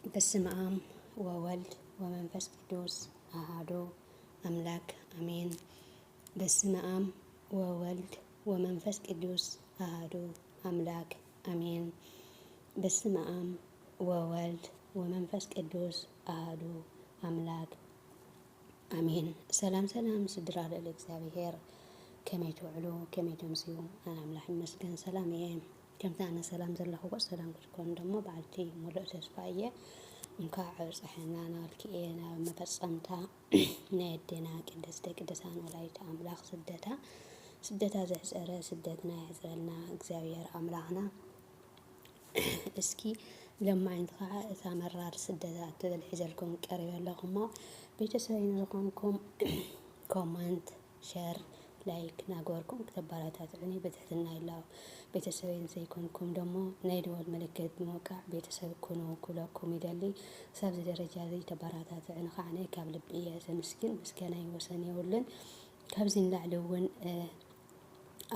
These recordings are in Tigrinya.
በስመ አብ ወወልድ ወመንፈስ ቅዱስ አሐዱ አምላክ አሜን። በስመ አብ ወወልድ ወመንፈስ ቅዱስ አሐዱ አምላክ አሜን። በስመ አብ ወወልድ ወመንፈስ ቅዱስ አሐዱ አምላክ አሜን። ሰላም ሰላም ስድራ ለእግዚአብሔር ከመይ ትውዕሉ ከመይ ተምስዩ አምላክ ይመስገን ሰላም እየ። ከምታ ኣነ ሰላም ዘለኹ ሰላም ክትኮኑ ደሞ በዓልቲ ሙሉእ ተስፋ እየ። እንኳዕ በፅሐና ናበልክኤ ናብ መፈፀምታ ናይ ኣዴና ቅድስቲ ቅዱሳን ወላዲተ ኣምላኽ ስደታ ዘሕፀረ ስደትና የሕፅረልና እግዚአብሔር ኣምላኽና። እስኪ ለማይንት ከዓ እታ መራር ስደታት ትብል ሒዘልኩም ቀሪበ ኣለኹ እሞ ቤተሰበይን ዝኾንኩም ኮመንት ሸር ላይክ ናገበርኩም ክተበራታትዑኒ በትሕትና ኢላው። ቤተሰበይን ዘይኮንኩም ደሞ ናይ ደወል ምልክት ብምውቃዕ ቤተሰብ ኩኑ ኩለኩም ይደሊ። ሳብዚ ደረጃ እዚ ተበራታትዑኒ ከዓነ ካብ ልቢ እየ ዘምስግን። ምስጋናይ ወሰን የብሉን። ካብዚ ንላዕሊ እውን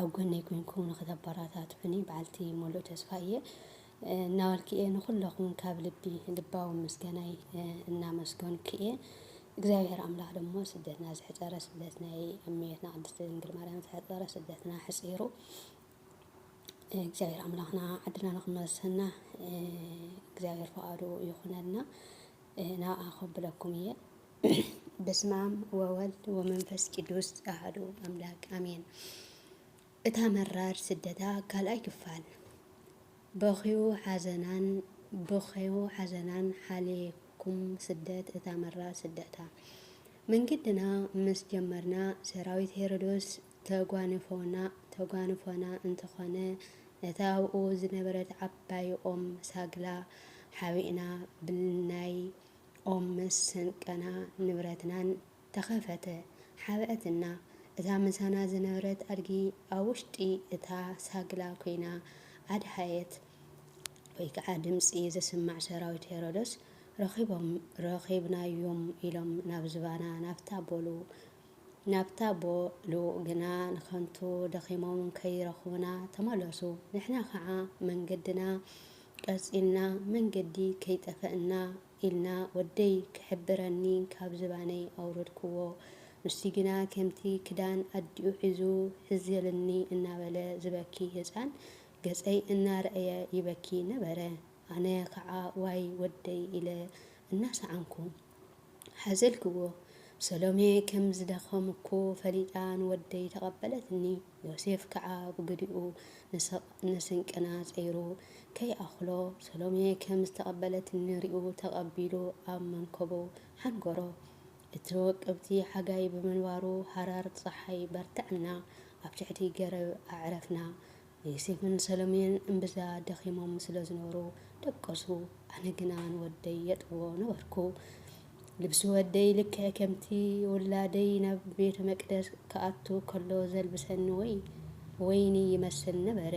ኣብ ጎነይ ኮይንኩም ንክተበራታትዑኒ በዓልቲ ሙሉእ ተስፋ እየ። እናበልክኤ ንኩለኹም ካብ ልቢ ልባዊ ምስጋናይ እናመስገንኩ እየ። እግዚአብሔር ኣምላኽ ደሞ ስደትና ዝሕፀረ ስደት ናይ እሜትና ቅድስቲ ድንግል ማርያም ዝሕፀረ ስደትና ሕፂሩ እግዚአብሔር ኣምላኽና ዓድና ንክመልሰና እግዚአብሔር ፈቃዱ ይኹነልና ናብኣ ከብለኩም እየ። በስመ አብ ወወልድ ወመንፈስ ቅዱስ አሐዱ አምላክ አሜን። እታ መራር ስደታ ካልኣይ ክፋል በኺዩ ሓዘናን ሓልየኩም ስደት እታ መራር ስደታ መንገድና ምስ ጀመርና ሰራዊት ሄሮዶስ ተጓንፎና እንተኾነ እታ ኣብኡ ዝነበረት ዓባይ ኦም ሳግላ ሓቢእና ብልናይ ኦም ምስ ስንቅና ንብረትናን ተኸፈተ ሓብአትና። እታ ምሳና ዝነበረት ኣድጊ ኣብ ውሽጢ እታ ሳግላ ኮይና ኣድሃየት ወይ ከዓ ድምፂ ዘስማዕ ሰራዊት ሄሮዶስ ረኺብናዮም ኢሎም ናብ ዝባና ናብታ ቦሉ ግና ንኸንቱ ደኺሞም ከይረኽቡና ተመለሱ። ንሕና ከዓ መንገድና ቀፂልና መንገዲ ከይጠፈአና ኢልና ወደይ ክሕብረኒ ካብ ዝባነይ ኣውረድክዎ። ንሱ ግና ከምቲ ክዳን ኣዲኡ ሒዙ ሕዝየልኒ እናበለ ዝበኪ ህፃን ገፀይ እናረአየ ይበኪ ነበረ። ኣነ ከዓ ዋይ ወደይ ኢለ እናሰዓንኩ ሓዘልክዎ። ሰሎሜ ከም ዝደኸምኩ ፈሊጣ ንወደይ ተቐበለትኒ። ዮሴፍ ከዓ ብግዲኡ ንስንቅና ፀይሩ ከይኣኽሎ ሰሎሜ ከም ዝተቐበለትኒ ሪኡ ተቐቢሉ ኣብ መንከቡ ሓንጎሮ። እቲ ወቅብቲ ሓጋይ ብምንባሩ ሃራር ፀሓይ በርትዕና ኣብ ትሕቲ ገረብ ኣዕረፍና። ዮሴፍን ሰሎሜን እምብዛ ደኺሞም ስለ ዝነበሩ ደቀሱ። ኣነ ግና ንወደይ የጥዎ ነበርኩ። ልብሲ ወደይ ልክዕ ከምቲ ውላደይ ናብ ቤተ መቅደስ ክኣቱ ከሎ ዘልብሰኒ ወይኒ ይመስል ነበረ።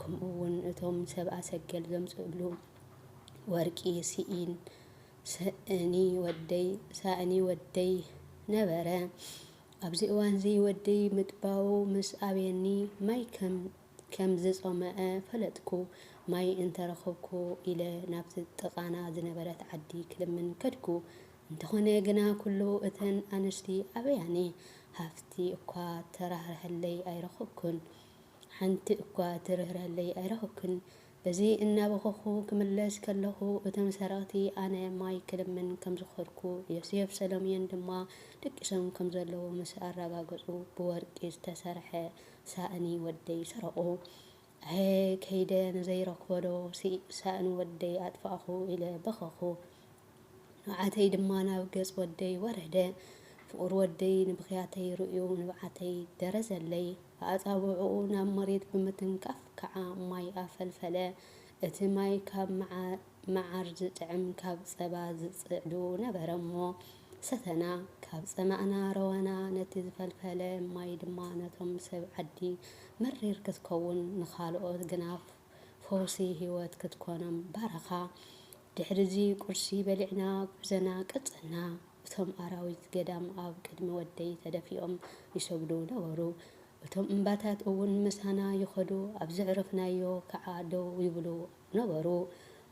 ከምኡ እውን እቶም ሰብኣ ሰገል ዘምፅእሉ ወርቂ ሳእኒ ወደይ ነበረ። ኣብዚ እዋን እዚ ወደይ ምጥባው ምስ ኣበየኒ ማይ ከም ዝፀመአ ፈለጥኩ። ማይ እንተረኸብኩ ኢለ ናብቲ ጥቃና ዝነበረት ዓዲ ክልምን ከድኩ። እንተኾነ ግና ኩሉ እተን ኣንስቲ ኣበያኒ ሃፍቲ እኳ ተራህርሐለይ ኣይረኸብኩን። ሓንቲ እኳ ትርህረለይ ኣይረኸብኩን። በዚ እናበኸኹ ክምለስ ከለኹ እቶም ሰረቕቲ ኣነ ማይ ክልምን ከም ዝኸድኩ ዮሴፍ ሰሎሜን ድማ ደቂሶም ከም ዘለዎ ምስ ኣረጋገፁ ብወርቂ ዝተሰርሐ ሳእኒ ወደይ ሰረቑ። ከይደ ንዘይረክቦ ዶ ሳእኒ ወደይ ኣጥፋእኹ ኢለ በኸኹ። ንባዓተይ ድማ ናብ ገጽ ወደይ ወረደ። ፍቁር ወደይ ንብኽያተይ ርእዩ ንባዓተይ ደረዘለይ። ኣፃብዑኡ ናብ መሬት ብምትንካፍ ከዓ ማይ ኣፈልፈለ። እቲ ማይ ካብ መዓር ዝጥዕም ካብ ፀባ ዝፅዕዱ ነበረ እሞ ሰተና። ካብ ፀማእና ረወና። ነቲ ዝፈልፈለ ማይ ድማ ነቶም ሰብ ዓዲ መሪር ክትከውን ንኻልኦት ግና ፈውሲ ሂወት ክትኮኖም ባረኻ። ድሕሪዚ ቁርሲ በሊዕና ጉዕዘና ቀፀልና። እቶም ኣራዊት ገዳም ኣብ ቅድሚ ወደይ ተደፊኦም ይሰግዱ ነበሩ። እቶም እምባታት እውን ምሳና ይኸዱ። ኣብ ዘዕረፍናዮ ከዓ ደው ይብሉ ነበሩ።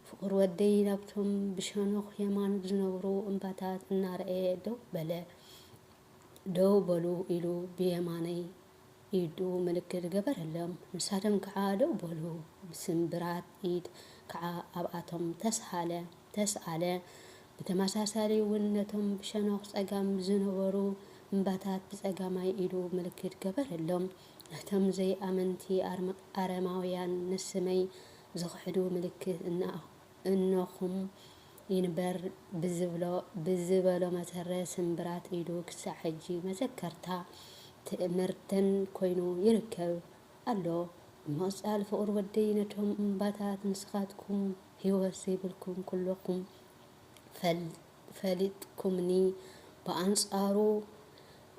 ፍቁር ወደይ ናብቶም ብሸነኽ የማን ዝነብሩ እምባታት እናርአየ ደው በሉ ኢሉ ብየማነይ ኢዱ ምልክት ገበረሎም። ንሳቶም ከዓ ደው በሉ። ስምብራት ኢድ ከዓ ኣብኣቶም ተስኣለ። ብተመሳሳሊ እውን ነቶም ብሸነኽ ፀጋም ዝነበሩ እምባታት ብፀጋማይ ኢዱ ምልክት ገበረሎም። ነቶም ዘይኣመንቲ ኣረማውያን ንስመይ ዝኽሕዱ ምልክት እነኹም ይንበር ብዝበሎ መሰረት ስምብራት ኢዱ ክሳብ ሕጂ መዘከርታ ትእምርተን ኮይኑ ይርከብ ኣሎ። ምቕፃል ፍቁር ወደይ ነቶም እምባታት ንስኻትኩም ሂወት ዘይብልኩም ኩለኩም ፈሊጥኩምኒ ብኣንጻሩ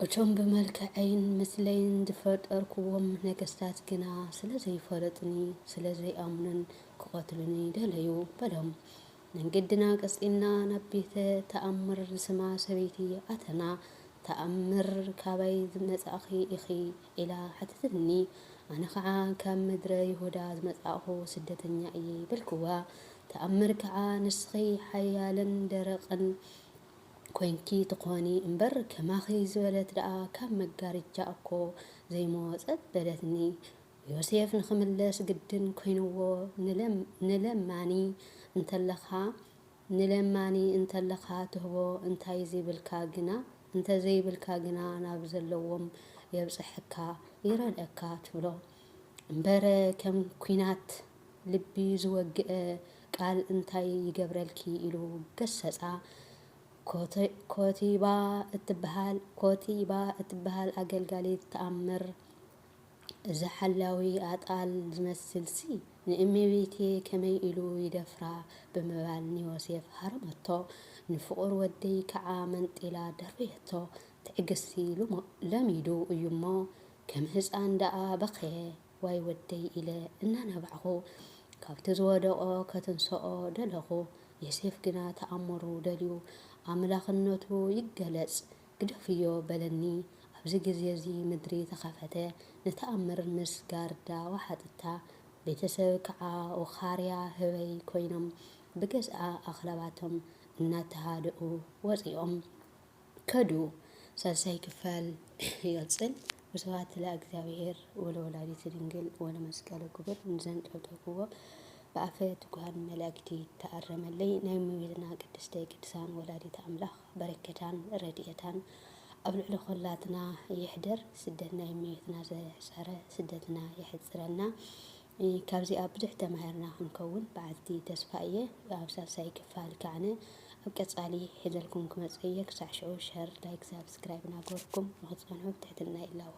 እቶም ብመልክዐይን ምስለይን ዝፈጠርክዎም ነገስታት ግና ስለዘይፈለጡኒ ስለዘይኣምኑን ክቐትሉኒ ደለዩ በሎም። መንገድና ቀፂልና ናብ ቤተ ተኣምር ስማ ሰበይቲ ኣተና። ተኣምር ካባይ ዝመጻእኺ ኢኺ ኢላ ሓተትኒ። ኣነ ከዓ ካብ ምድረ ይሁዳ ዝመጻእኹ ስደተኛ እየ በልክዋ። ተኣምር ከዓ ንስኺ ሓያልን ደረቕን ኮንኪ ትኾኒ እምበር ከማኺ ዝበለት ደኣ ካብ መጋረጃ እኮ ዘይመወፀት በለትኒ። ዮሴፍ ንኽምለስ ግድን ኮይንዎ ንለማኒ እንተለኻ ትህቦ እንተዘይብልካ ግና ናብ ዘለዎም የብፅሐካ ይረድአካ ትብሎ እምበረ ከም ኩናት ልቢ ዝወግአ ቃል እንታይ ይገብረልኪ ኢሉ ገሰፃ። ኮቲባ እትበሃል ኣገልጋሊት ተኣምር ዝሓላዊ ኣጣል ዝመስልሲ ንእመቤቴ ከመይ ኢሉ ይደፍራ ብምባል ንዮሴፍ ሃረመቶ። ንፍቁር ወደይ ከዓ መንጢላ ደርበየቶ። ትዕግስቲ ለሚዱ እዩ እሞ ከም ህፃን ደኣ በኸየ ዋይ ወደይ ኢለ እናነባዕኹ ካብቲ ዝወደቆ ከትንስኦ ደለኹ። ዮሴፍ ግና ተኣምሩ ደልዩ ኣምላኽነቱ ይገለጽ ግደፍዮ በለኒ። ኣብዚ ግዜ እዚ ምድሪ ተኸፈተ ንተኣምር ምስ ጋርዳ ወሓጥታ። ቤተሰብ ከዓ ወኻርያ ህበይ ኮይኖም ብገዝኣ ኣኽለባቶም እናተሃድኡ ወፂኦም ከዱ። ሳልሳይ ክፋል ይቕፅል። ወስብሐት ለእግዚአብሔር ወለወላዲቱ ድንግል ወለመስቀሉ ክቡር። ንዘንጠብጠብዎ ብኣፈ ትጉሃን መላእክቲ ተኣረመለይ። ናይ እመቤትና ቅድስተ ቅዱሳን ወላዲተ ኣምላኽ በረከታን ረድኤታን ኣብ ልዕሊ ኩላትና ይሕደር። ስደት ናይ እመቤትና ዘሕፀረ ስደትና ይሕፅረና። ካብዚኣ ብዙሕ ተማሂርና ክንከውን በዓልቲ ተስፋ እየ። ኣብ ሳልሳይ ክፋል ከዓነ ኣብ ቀፃሊ ሒዘልኩም ክመፅእ እየ። ክሳዕ ሽዑ ሸር ላይክ ሳብስክራይብ እናገበርኩም ንኽትፀንሑ ብትሕትና ይላዎ።